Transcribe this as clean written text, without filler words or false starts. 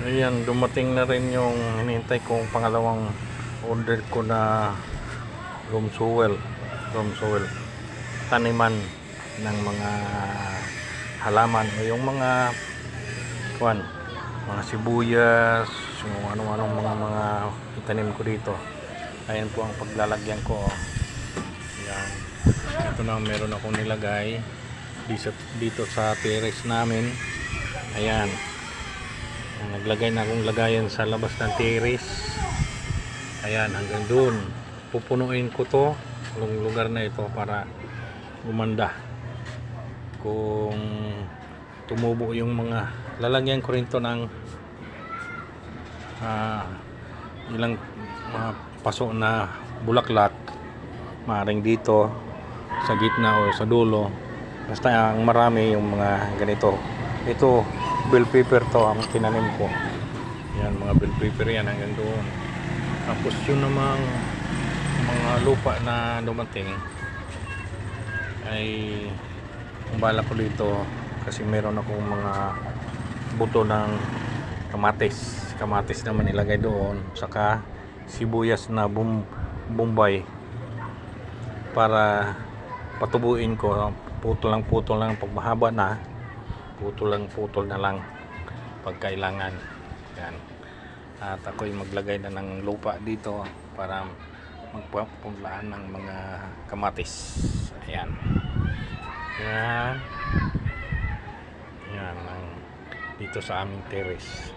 Ayan, dumating na rin yung hinihintay kong pangalawang order ko na room soil, taniman ng mga halaman o yung mga mga sibuyas, yung ano-anong mga itanim ko dito. Ayan po ang paglalagyan ko. Ayan. Ito na, meron akong nilagay dito sa terrace namin. Ayan. Naglagay na akong lagayan sa labas ng terrace. Ayan, hanggang doon pupunuin ko to yung lugar na ito para gumanda. Kung tumubo yung mga, lalagyan ko rin to ng ilang paso na bulaklak, maaaring dito sa gitna o sa dulo, basta ang marami yung mga ganito. Ito bell pepper to ang tinanim ko. Yan, mga bell pepper yan hanggang doon. Tapos yun namang mga lupa na dumating ay ang bala ko dito kasi meron akong mga buto ng kamatis naman ilagay doon, saka sibuyas na bombay para patubuin ko. Putol lang pag mahaba na, putol na lang pag kailangan. Yan. At ako'y maglagay na ng lupa dito para magpapunlaan ng mga kamatis. Ayan. Yan. Yan ang dito sa aming terrace.